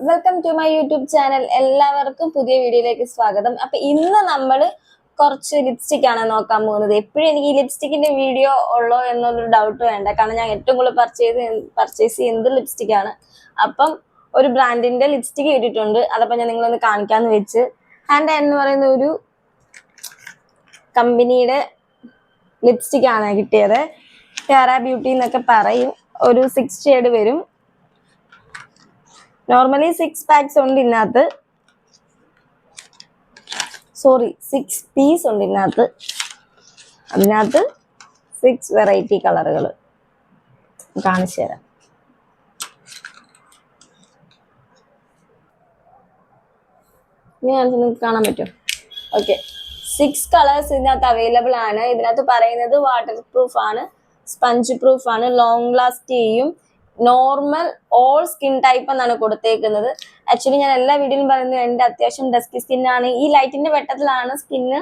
Welcome to my YouTube channel. എല്ലാവർക്കും പുതിയ വീഡിയോയിലേക്ക് സ്വാഗതം. അപ്പൊ ഇന്ന് നമ്മൾ കുറച്ച് ലിപ്സ്റ്റിക് ആണ് നോക്കാൻ പോകുന്നത്. എപ്പോഴും എനിക്ക് ഈ ലിപ്സ്റ്റിക്കിന്റെ വീഡിയോ ഉള്ളോ എന്നൊരു ഡൗട്ട് വേണ്ട, കാരണം ഞാൻ ഏറ്റവും കൂടുതൽ പർച്ചേസ് ചെയ്യുന്നത് ലിപ്സ്റ്റിക് ആണ്. അപ്പം ഒരു ബ്രാൻഡിന്റെ ലിപ്സ്റ്റിക് കിട്ടിയിട്ടുണ്ട്, അതപ്പം ഞാൻ നിങ്ങളൊന്ന് കാണിക്കാന്ന് വെച്ച്. ആൻഡ് എന്ന് പറയുന്ന ഒരു കമ്പനിയുടെ ലിപ്സ്റ്റിക് ആണ് കിട്ടിയത്. ക്യാര ബ്യൂട്ടി എന്നൊക്കെ പറയും. ഒരു 6 ഷെയ്ഡ് വരും. നോർമലി 6 പാക്സ് ഉണ്ട് ഇതിനകത്ത്, 6 പീസ് ഉണ്ട് ഇതിനകത്ത്. അതിനകത്ത് 6 വെറൈറ്റി കളറുകൾ കാണിച്ചു തരാം. നിങ്ങൾക്ക് കാണാൻ പറ്റും. ഓക്കെ, 6 കളേഴ്സ് ഇതിനകത്ത് അവൈലബിൾ ആണ്. ഇതിനകത്ത് പറയുന്നത് വാട്ടർ പ്രൂഫ് ആണ്, സ്പഞ്ച് പ്രൂഫ് ആണ്, ലോങ് ലാസ്റ്റ് ചെയ്യും, നോർമൽ ഓൾ സ്കിൻ ടൈപ്പ് എന്നാണ് കൊടുത്തേക്കുന്നത്. ആക്ച്വലി ഞാൻ എല്ലാ വീഡിയോയിലും പറയുന്നത് എൻ്റെ അത്യാവശ്യം ഡസ്കി സ്കിന്നാണ്. ഈ ലൈറ്റിന്റെ വെട്ടത്തിലാണ് സ്കിന്ന്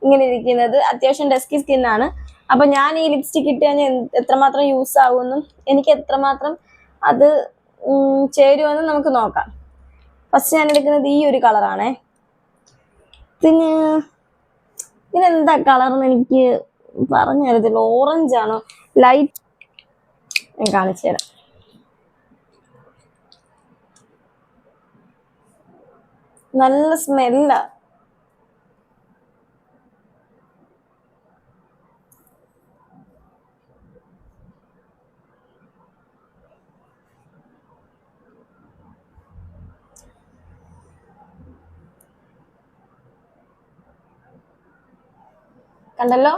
ഇങ്ങനെ ഇരിക്കുന്നത്. അത്യാവശ്യം ഡസ്കി സ്കിന്നാണ്. അപ്പൊ ഞാൻ ഈ ലിപ്സ്റ്റിക് ഇട്ട് കഴിഞ്ഞാൽ എത്രമാത്രം യൂസ് ആകുമെന്നും എനിക്ക് എത്രമാത്രം അത് ചേരുമെന്നും നമുക്ക് നോക്കാം. ഫസ്റ്റ് ഞാൻ എടുക്കുന്നത് ഈ ഒരു കളറാണേ. ഇതിനെന്താ കളർന്ന് എനിക്ക് പറഞ്ഞു തരത്തില്ല. ഓറഞ്ച് ആണോ ലൈറ്റ്, ഞാൻ കാണിച്ചു തരാം. നല്ല സ്മെല്ലാ. കണ്ടല്ലോ,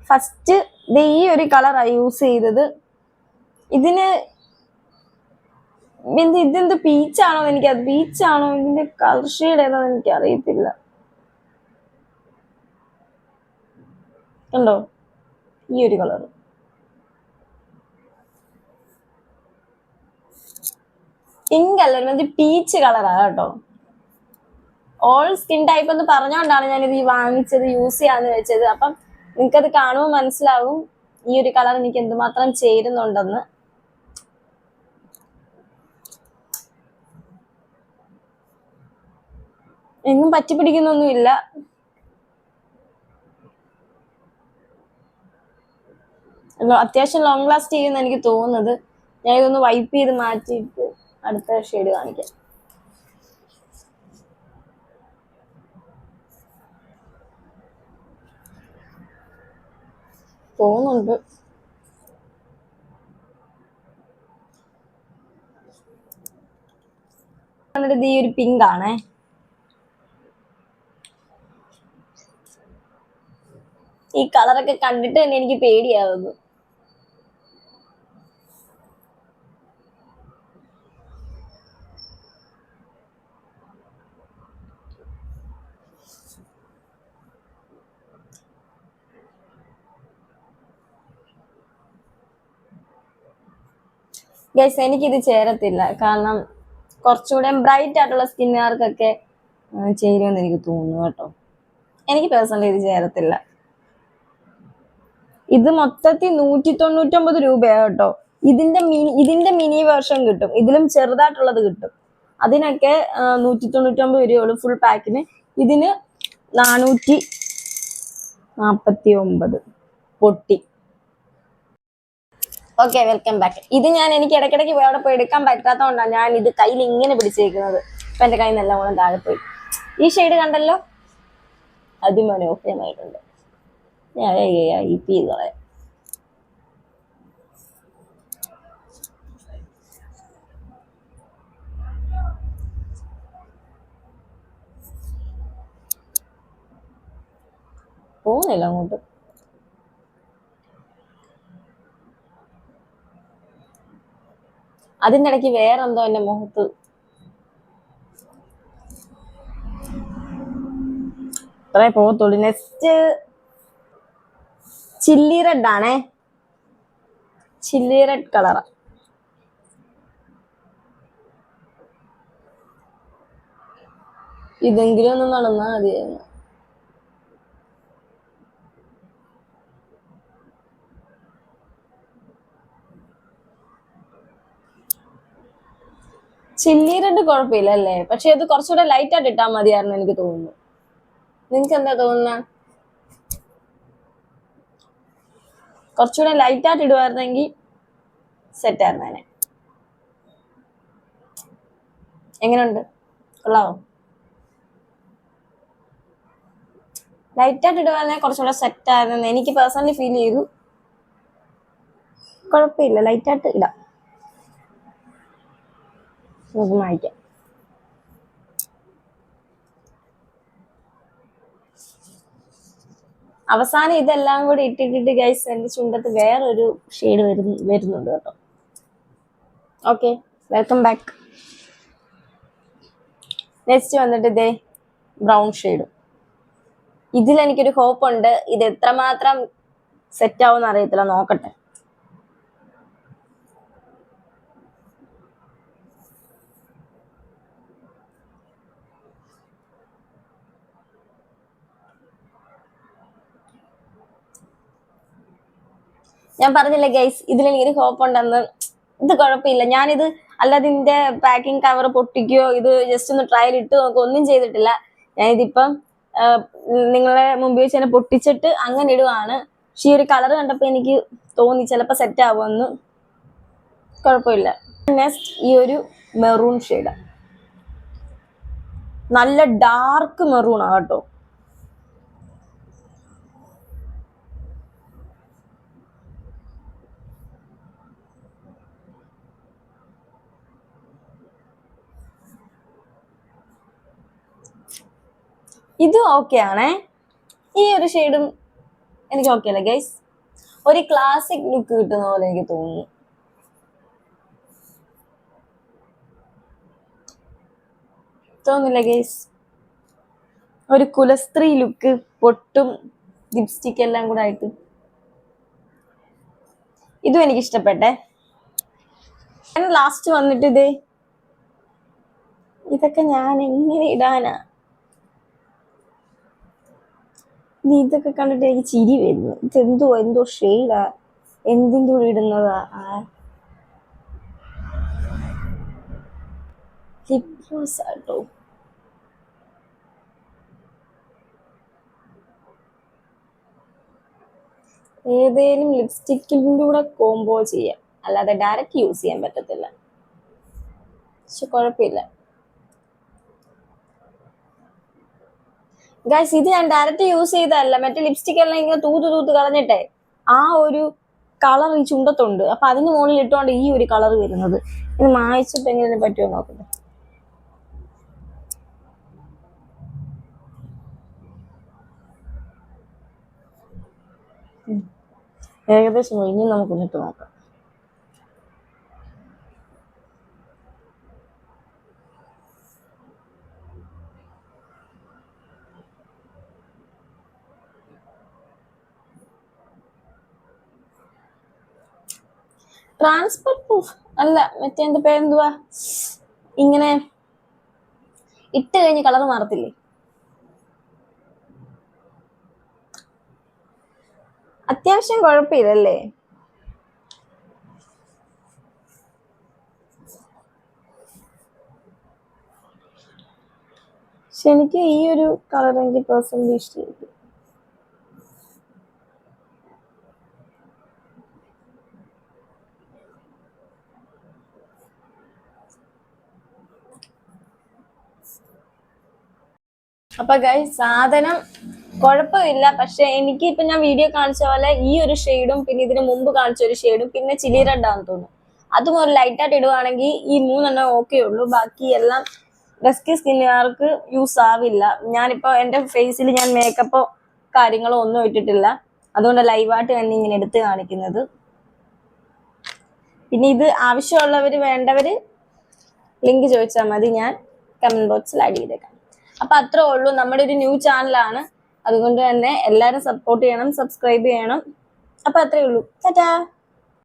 ഫസ്റ്റ് ഈ ഒരു കളറാണ് യൂസ് ചെയ്തത്. ഇതെന്ത് പീച്ചാണോ എനിക്കത് പീച്ചാണോ ഇതിന്റെ കളർ ഷെയ്ഡ് ഏതാന്ന് എനിക്ക് അറിയത്തില്ല. കണ്ടോ, ഈ ഒരു കളർ പിങ്ക് അല്ല, മറ്റേ പീച്ച് കളറാണ് കേട്ടോ. ഓൾ സ്കിൻ ടൈപ്പ് എന്ന് പറഞ്ഞുകൊണ്ടാണ് ഞാനിത് വാങ്ങിച്ചത്, യൂസ് ചെയ്യാന്ന് വെച്ചത്. അപ്പം നിങ്ങൾക്കത് കാണുമ്പോൾ മനസ്സിലാവും ഈ ഒരു കളർ എനിക്ക് എന്തുമാത്രം ചേരുന്നുണ്ടെന്ന്. എങ്ങും പറ്റി പിടിക്കുന്നൊന്നുമില്ല. അത്യാവശ്യം ലോങ് ലാസ്റ്റ് ചെയ്യുമെന്ന് എനിക്ക് തോന്നുന്നത്. ഞാൻ ഇതൊന്ന് വൈപ്പ് ചെയ്ത് മാറ്റിയിട്ട് അടുത്ത ഷെയ്ഡ് കാണിക്കാം. തോന്നുന്നുണ്ട്. എന്നിട്ട് ഈ ഒരു പിങ്ക് ആണേ. ഈ കളറൊക്കെ കണ്ടിട്ട് തന്നെ എനിക്ക് പേടിയാവുന്നു. ഗൈസ്, എനിക്കിത് ചേരത്തില്ല. കാരണം കുറച്ചുകൂടെ ബ്രൈറ്റ് ആയിട്ടുള്ള സ്കിന്നുകാർക്കൊക്കെ ചേരുമെന്ന് എനിക്ക് തോന്നുന്നു കേട്ടോ. എനിക്ക് പേഴ്സണലി ഇത് ചേരത്തില്ല. ഇത് മൊത്തത്തിൽ 199 രൂപയാണ് കേട്ടോ. ഇതിന്റെ മിനി വേർഷൻ കിട്ടും, ഇതിലും ചെറുതായിട്ടുള്ളത് കിട്ടും. അതിനൊക്കെ 199 രൂപയുള്ളൂ ഫുൾ പാക്കിന്. ഇതിന് 449 പൊട്ടി. Okay, welcome back. ഇത് എനിക്ക് ഇടയ്ക്കിടയ്ക്ക് അവിടെ പോയി എടുക്കാൻ പറ്റാത്തതുകൊണ്ടാണ് ഞാൻ ഇത് കയ്യിൽ ഇങ്ങനെ പിടിച്ചേക്കുന്നത്. ഇപ്പൊ എന്റെ കയ്യിൽ നിന്നെല്ലാം കൂടെ താഴെ പോയി. ഈ ഷെയ്ഡ് കണ്ടല്ലോ, അതിമനോഹരമായിട്ടുണ്ട്. ഞാൻ ഇപ്പ് ചെയ്ത് കളയാം. പോകുന്നില്ല അങ്ങോട്ട്. അതിൻ്റെ ഇടയ്ക്ക് വേറെന്തോ എന്റെ മുഖത്ത് അത്രേ പോകത്തുള്ളൂ. നെക്സ്റ്റ് ചില്ലി റെഡ് ആണേ. ചില്ലി റെഡ് കളറാ. ഇതെങ്കിലും ഒന്ന് നടന്നാ മതിയായിരുന്നു. ചില്ലി റെഡ് കുഴപ്പമില്ല അല്ലേ, പക്ഷെ ഇത് കുറച്ചുകൂടെ ലൈറ്റ് ആയിട്ട് ഇട്ടാൽ മതിയായിരുന്നു എനിക്ക് തോന്നുന്നു. നിനക്ക് എന്താ തോന്നുന്ന? കുറച്ചുകൂടെ ലൈറ്റ് ആയിട്ട് ഇടുവായിരുന്നെങ്കിൽ സെറ്റ് ആയിരുന്നേനെ. എങ്ങനെയുണ്ട്, കൊള്ളാവോ? ലൈറ്റ് ആയിട്ട് ഇടുവായിരുന്നെങ്കിൽ കുറച്ചുകൂടെ സെറ്റ് ആയിരുന്നു എനിക്ക് പേഴ്സണലി ഫീൽ ചെയ്തു. കുഴപ്പമില്ല, ലൈറ്റ് ആയിട്ട് ഇടാം. നമുക്ക് മായ്ക്കാം. അവസാനം ഇതെല്ലാം കൂടി ഇട്ടിട്ടിട്ട് ഗൈസ് എന്റെ ചുണ്ടത്ത് വേറൊരു ഷെയ്ഡ് വരുന്നുണ്ട് കേട്ടോ. Okay, welcome back. നെക്സ്റ്റ് വന്നിട്ട് ഇതേ ബ്രൗൺ ഷെയ്ഡ്. ഇതിൽ എനിക്കൊരു ഹോപ്പ് ഉണ്ട്, ഇത് എത്രമാത്രം സെറ്റ് ആവും അറിയത്തില്ല, നോക്കട്ടെ. ഞാൻ പറഞ്ഞില്ലേ ഗൈസ്, ഇതിൽ എനിക്കൊരു ഹോപ്പ് ഉണ്ടെന്ന്. ഇത് കുഴപ്പമില്ല, ഞാനിത് അല്ലാതെ ഇതിന്റെ പാക്കിംഗ് കവർ പൊട്ടിക്കുകയോ ഇത് ജസ്റ്റ് ഒന്ന് ട്രയൽ ഇട്ട് നോക്കുക ഒന്നും ചെയ്തിട്ടില്ല. ഞാനിതിപ്പം നിങ്ങളെ മുമ്പിൽ വെച്ച് തന്നെ പൊട്ടിച്ചിട്ട് അങ്ങനെ ഇടുവാണ്. പക്ഷെ ഈ ഒരു കളർ കണ്ടപ്പോൾ എനിക്ക് തോന്നി ചിലപ്പോൾ സെറ്റ് ആവുമെന്ന്. കുഴപ്പമില്ല. നെക്സ്റ്റ് ഈ ഒരു മെറൂൺ ഷെയ്ഡ്, നല്ല ഡാർക്ക് മെറൂൺ ആണ് കേട്ടോ. ഇത് ഓക്കെ ആണേ, ഈ ഒരു ഷെയ്ഡും എനിക്ക് ഓക്കെ അല്ലേ ഗൈസ്. ഒരു ക്ലാസിക് ലുക്ക് കിട്ടുന്ന പോലെ എനിക്ക് തോന്നുന്നു. തോന്നില്ല ഗൈസ്? ഒരു കുലസ്ത്രീ ലുക്ക്, പൊട്ടും ലിപ്സ്റ്റിക് എല്ലാം കൂടെ ആയിട്ട്. ഇതും എനിക്ക് ഇഷ്ടപ്പെട്ടെ. ലാസ്റ്റ് വന്നിട്ട് ഇതേ, ഇതൊക്കെ ഞാൻ എങ്ങനെ ഇടാനാ? ഇതൊക്കെ കണ്ടിട്ട് എനിക്ക് ചിരി വരുന്നു. എന്തോ ഷെയ്ഡാ, എന്തിൻ്റെ കൂടെ ഇടുന്നതാ? ലിപ് ഗ്ലോസ് ആട്ടോ. ഏതേലും ലിപ്സ്റ്റിക്കിൻ്റെ കൂടെ കോംബോ ചെയ്യാം, അല്ലാതെ ഡയറക്റ്റ് യൂസ് ചെയ്യാൻ പറ്റത്തില്ല. പക്ഷെ കുഴപ്പമില്ല ഗൈസ്, ഇത് ഞാൻ ഡയറക്റ്റ് യൂസ് ചെയ്തതല്ല. മറ്റേ ലിപ്സ്റ്റിക് എല്ലാം ഇങ്ങനെ തൂത്ത് കളഞ്ഞിട്ടേ ആ ഒരു കളർ ഈ ചുണ്ടത്തുണ്ട്. അപ്പൊ അതിന് മുകളിൽ ഇട്ടുകൊണ്ട് ഈ ഒരു കളർ വരുന്നത്. ഇത് മായ്ച്ചിട്ട് എങ്ങനെ പറ്റുമോ നോക്കട്ടെ. ഏകദേശം ഇനി നമുക്കൊന്നിട്ട് നോക്കാം. ട്രാൻസ്ഫർ പ്രൂഫ് അല്ല, മറ്റേ എന്റെ പേരെന്തുവാ, ഇങ്ങനെ ഇട്ട് കഴിഞ്ഞ് കളർ മാറത്തില്ലേ? അത്യാവശ്യം കുഴപ്പമില്ലല്ലേ? പക്ഷെ എനിക്ക് ഈ ഒരു കളർ എനിക്ക് പേഴ്സണലി ഇഷ്ടപ്പെട്ടു. അപ്പൊ ഗൈസ്, സാധനം കുഴപ്പമില്ല. പക്ഷെ എനിക്ക് ഇപ്പൊ ഞാൻ വീഡിയോ കാണിച്ച പോലെ ഈ ഒരു ഷെയ്ഡും പിന്നെ ഇതിന് മുമ്പ് കാണിച്ച ഒരു ഷെയ്ഡും പിന്നെ ചില്ലി റെഡ് ആണെന്ന് തോന്നുന്നു, അതും ഒരു ലൈറ്റ് ആയിട്ട് ഇടുവാണെങ്കിൽ ഈ 3 ഓക്കെ ഉള്ളൂ. ബാക്കി എല്ലാം ഡസ്കി സ്കിന്നുകാർക്ക് യൂസ് ആവില്ല. ഞാനിപ്പോ എന്റെ ഫേസിൽ ഞാൻ മേക്കപ്പോ കാര്യങ്ങളോ ഒന്നും ഇട്ടിട്ടില്ല, അതുകൊണ്ട് ലൈവായിട്ട് തന്നെ ഇങ്ങനെ എടുത്ത് കാണിക്കുന്നത്. പിന്നെ ഇത് ആവശ്യമുള്ളവര് വേണ്ടവര് ലിങ്ക് ചോദിച്ചാൽ മതി, ഞാൻ കമന്റ് ബോക്സിൽ ആഡ് ചെയ്തേക്കാം. അപ്പൊ അത്രേ ഉള്ളൂ. നമ്മുടെ ഒരു ന്യൂ ചാനലാണ്, അതുകൊണ്ട് തന്നെ എല്ലാവരും സപ്പോർട്ട് ചെയ്യണം, സബ്സ്ക്രൈബ് ചെയ്യണം. അപ്പൊ അത്രേ ഉള്ളൂ. ടാറ്റാ.